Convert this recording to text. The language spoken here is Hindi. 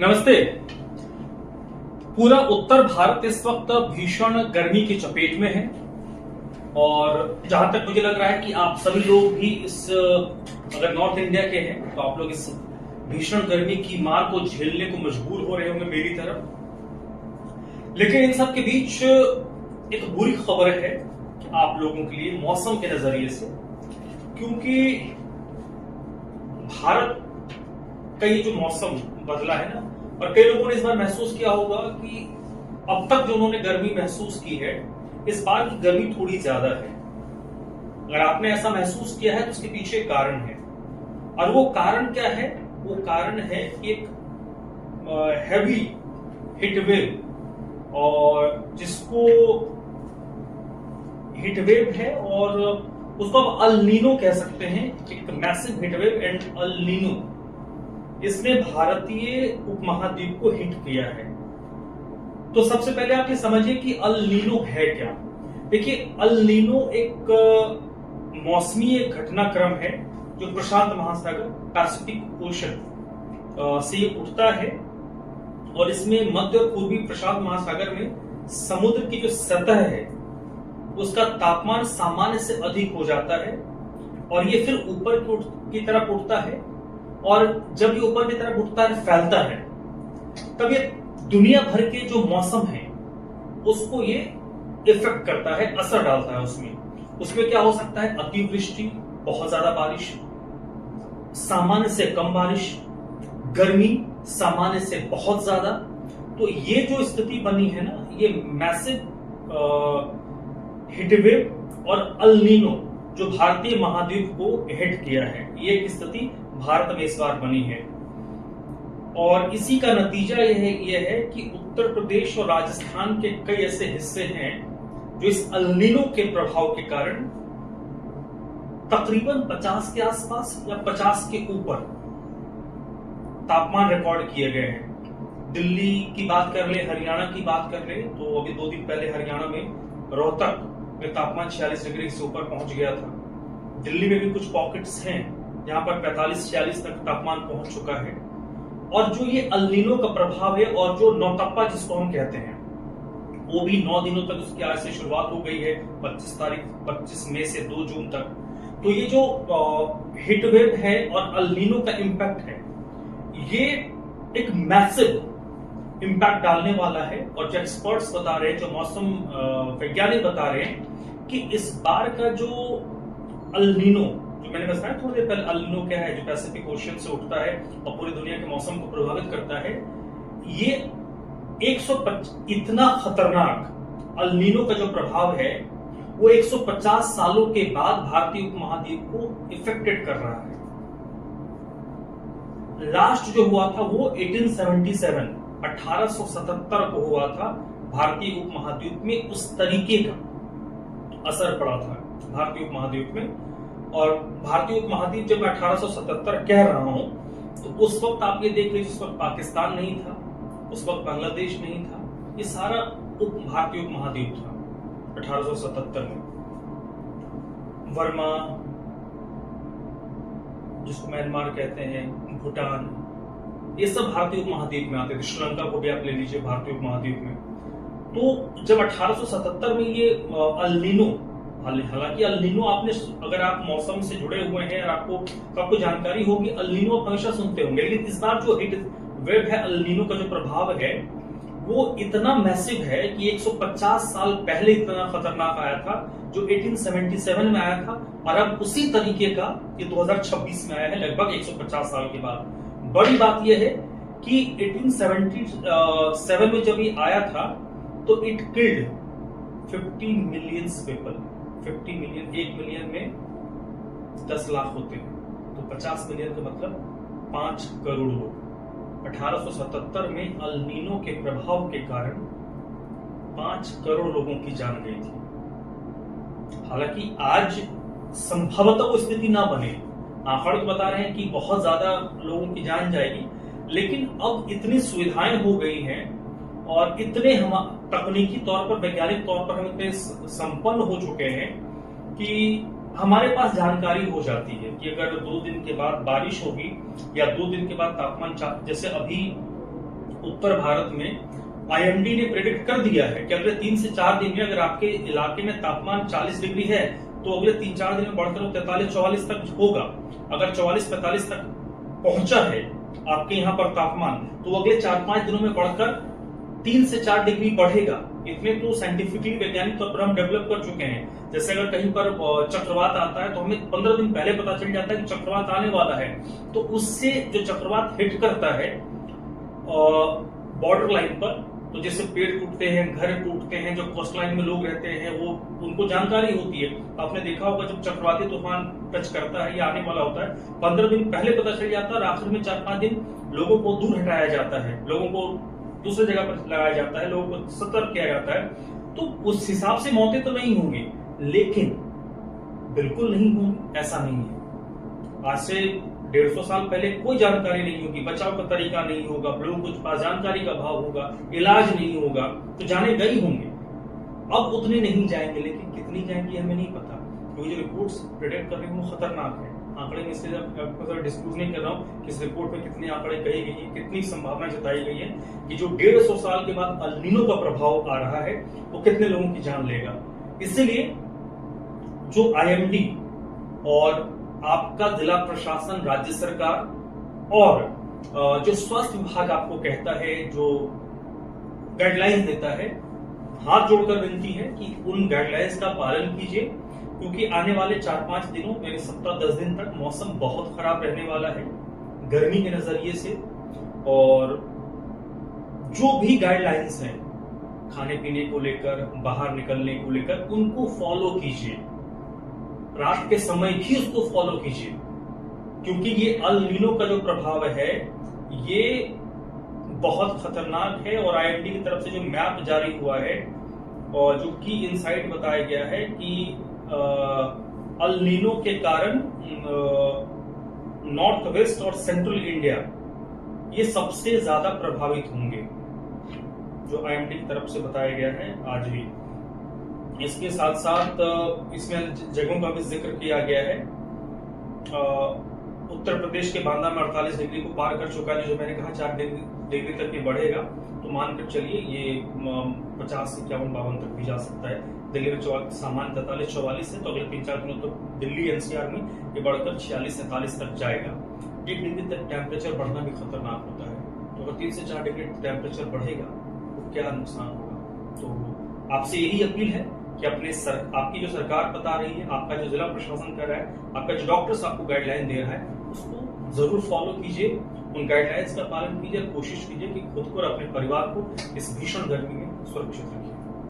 नमस्ते। पूरा उत्तर भारत इस वक्त भीषण गर्मी की चपेट में है और जहां तक मुझे लग रहा है कि आप सभी लोग भी अगर नॉर्थ इंडिया के हैं तो आप लोग इस भीषण गर्मी की मार को झेलने को मजबूर हो रहे होंगे मेरी तरफ। लेकिन इन सब के बीच एक बुरी खबर है कि आप लोगों के लिए मौसम के नजरिए से, क्योंकि भारत का ये जो मौसम बदला है ना, और कई लोगों ने इस बार महसूस किया होगा कि अब तक जो उन्होंने गर्मी महसूस की है, इस बार की गर्मी थोड़ी ज्यादा है। अगर आपने ऐसा महसूस किया है तो उसके पीछे कारण है, और वो कारण क्या है? वो कारण है एक हैवी हीटवेव, और जिसको हीटवेव है और उसको आप अल नीनो कह सकते हैं। एक massive heatwave and El Nino, इसने भारतीय उपमहाद्वीप को हिट किया है। तो सबसे पहले आप ये समझिए कि अल नीनो है क्या। देखिए, अल नीनो एक मौसमी घटनाक्रम है जो प्रशांत महासागर पैसिफिक ओशन से उठता है, और इसमें मध्य और पूर्वी प्रशांत महासागर में समुद्र की जो सतह है उसका तापमान सामान्य से अधिक हो जाता है, और ये फिर ऊपर की तरफ उठता है, और जब ये ऊपर की तरफ उठता है, फैलता है, तब ये दुनिया भर के जो मौसम है उसको ये इफेक्ट करता है, असर डालता है। उसमें क्या हो सकता है? अतिवृष्टि, बहुत ज्यादा बारिश, सामान्य से कम बारिश, गर्मी सामान्य से बहुत ज्यादा। तो ये जो स्थिति बनी है ना, ये मैसिव हीटवेव और अल नीनो जो भारतीय महाद्वीप को हिट किया है, ये एक स्थिति भारत में इस बार बनी है। और इसी का नतीजा यह है कि उत्तर प्रदेश और राजस्थान के कई ऐसे हिस्से हैं जो इस अल नीनो के प्रभाव के कारण तकरीबन 50 के आसपास या 50 के ऊपर तापमान रिकॉर्ड किए गए हैं। दिल्ली की बात कर ले, हरियाणा की बात कर ले, तो अभी 2 दिन पहले हरियाणा में रोहतक में तापमान 46 डिग्री से ऊपर पहुंच गया था। दिल्ली में भी कुछ पॉकेट्स हैं जहां पर 45-46 तक तापमान पहुंच चुका है। और जो ये अल नीनो का प्रभाव है, और जो नौतप्पा जिसको हम कहते हैं, वो भी 9 दिनों तक उसकी आज से शुरुआत हो गई है, 25 मई से 2 जून तक। तो ये जो हीटवेव है और अल नीनो का इंपैक्ट है, ये एक मैसिव इंपैक्ट डालने वाला है। और जो एक्सपर्ट्स बता रहे हैं, जो मौसम वैज्ञानिक बता रहे हैं कि इस बार का जो अल नीनो, जो मैंने बताया थोड़ी देर पहले, अल नीनो क्या है, जो पैसिफिक ओशन से उठता है और पूरी दुनिया के मौसम को प्रभावित करता है, ये 125 इतना खतरनाक अल नीनो का जो प्रभाव है वो 150 सालों के बाद भारतीय उपमहाद्वीप को इफेक्टेड कर रहा है। लास्ट जो हुआ था वो 1877 को हुआ था। भारतीय उपमहाद्वीप में उस तरीके का असर पड़ा था भारतीय उपमहाद्वीप में। और भारतीय उपमहाद्वीप जब 1877 कह रहा हूं, तो उस वक्त आप ये देख लीजिए, उस वक्त पाकिस्तान नहीं था, उस वक्त बांग्लादेश नहीं था, ये सारा भारतीय उपमहाद्वीप था 1877 में। वर्मा, जिसको म्यांमार कहते हैं, भूटान, ये सब भारतीय उपमहाद्वीप में आते थे। श्रीलंका को भी आप ले लीजिए भारतीय उपमहाद्वीप में। तो जब 1877 में ये अल नीनो, हालांकि अल नीनो, आपने, अगर आप मौसम से जुड़े हुए हैं और आपको जानकारी होगी, अल नीनो आप हमेशा सुनते होंगे, लेकिन इस बार जो हीट वेव है, अल नीनो का जो प्रभाव है वो इतना मैसिव है कि 150 साल पहले इतना खतरनाक आया था, जो 1877 में आया था, और अब उसी तरीके का ये 2026 में आया है, लगभग 150 साल के बाद। बड़ी बात यह है कि 1877 में जब ये आया था तो it killed 50 million people. 50 million, 1 million में 10 लाख होते हैं, तो 50 मिलियन का मतलब 5 करोड़ लोग। 1877 में अल नीनो के प्रभाव के कारण 5 करोड़ लोगों की जान गई थी। हालांकि आज संभवतः वो स्थिति ना बने, आंकड़े तो बता रहे हैं कि बहुत ज्यादा लोगों की जान जाएगी, लेकिन अब इतनी सुविधाएं हो गई हैं और इतने हम तकनीकी तौर पर, वैज्ञानिक तौर पर हम इतने संपन्न हो चुके हैं कि हमारे पास जानकारी हो जाती है कि अगर 2 दिन के बाद बारिश होगी या 2 दिन के बाद तापमान, जैसे अभी उत्तर भारत में आईएमडी ने प्रेडिक्ट कर दिया है कि अगले 3 से 4 दिन में अगर आपके इलाके में तापमान 40 डिग्री है तो अगले 3-4 दिन में बढ़कर 43-44 तक होगा। अगर 44-45 तक पहुंचा है आपके यहाँ पर तापमान, तो अगले 4-5 दिनों में बढ़कर 3 से 4 डिग्री बढ़ेगा। इतने तो साइंटिफिकली वैज्ञानिक तौर पर हम डेवलप कर चुके हैं। जैसे अगर कहीं पर चक्रवात आता है तो हमें 15 दिन पहले पता चल जाता है कि चक्रवात आने वाला है, तो उससे जो चक्रवात हिट करता है बॉर्डर लाइन पर, तो जैसे पेड़ टूटते हैं, घर टूटते हैं, जो कोस्ट लाइन में लोग रहते हैं वो उनको जानकारी होती है। आपने देखा होगा जब चक्रवाती तूफान टच करता है या आने वाला होता है, 15 दिन पहले पता चल जाता है और आखिर में 4-5 दिन लोगों को दूर हटाया जाता है, लोगों को दूसरी जगह पर लगाया जाता है, लोगों को सतर्क किया जाता है। तो उस हिसाब से मौतें तो नहीं होंगी, लेकिन बिल्कुल नहीं होंगी ऐसा नहीं है। आज से 150 साल पहले कोई जानकारी नहीं होगी, बचाव का तरीका नहीं होगा, लोगों के पास जानकारी का अभाव होगा, इलाज नहीं होगा, तो जाने गए होंगे। अब उतने नहीं जाएंगे, लेकिन कितनी जाएंगी हमें नहीं पता, क्योंकि जो रिपोर्ट्स प्रेडिक्ट कर रही हैं वो खतरनाक है। आंकड़े में इसलिए डिस्क्लोज नहीं कर रहा हूँ कि इस रिपोर्ट में कितने आंकड़े कही गई है, कितनी संभावना जताई गई है कि जो 150 साल के बाद अल नीनो का प्रभाव आ रहा है वो कितने लोगों की जान लेगा। इसलिए जो आईएमडी और आपका जिला प्रशासन, राज्य सरकार और जो स्वास्थ्य विभाग आपको कहता है, जो गाइडलाइंस देता है, हाथ जोड़कर विनती है कि उन गाइडलाइंस का पालन कीजिए, क्योंकि आने वाले 4-5 दिनों यानी सप्ताह 10 दिन तक मौसम बहुत खराब रहने वाला है गर्मी के नजरिए से। और जो भी गाइडलाइंस हैं खाने पीने को लेकर, बाहर निकलने को लेकर, उनको फॉलो कीजिए। रात के समय भी उसको फॉलो कीजिए, क्योंकि ये अल नीनो का जो प्रभाव है ये बहुत खतरनाक है। और आईएमडी की तरफ से जो मैप जारी हुआ है और जो की इनसाइट बताया गया है कि अल नीनो के कारण नॉर्थ वेस्ट और सेंट्रल इंडिया ये सबसे ज्यादा प्रभावित होंगे, जो आईएमडी की तरफ से बताया गया है आज भी। इसके साथ साथ इसमें जगहों का भी जिक्र किया गया है। उत्तर प्रदेश के बांदा में 48 डिग्री को पार कर चुका है, जो मैंने कहा 4 डिग्री तक ये बढ़ेगा, तो मानकर चलिए ये 50-51-52 तक भी जा सकता है। दिल्ली में सामान्य 43-44 है, तो अगले 3-4 दिनों तक दिल्ली एनसीआर में ये बढ़कर 46-47 तक जाएगा। 1 डिग्री तक टेम्परेचर बढ़ना भी खतरनाक होता है, तो अगर 3 से 4 डिग्री टेम्परेचर बढ़ेगा तो क्या नुकसान होगा। तो आपसे यही अपील है कि आपकी जो सरकार बता रही है, आपका जो जिला प्रशासन कर रहा है, आपका जो डॉक्टर्स आपको गाइडलाइन दे रहा है, उसको जरूर फॉलो कीजिए, उन गाइडलाइंस का पालन कीजिए, कोशिश कीजिए कि खुद को और अपने परिवार को इस भीषण गर्मी में सुरक्षित रखिए।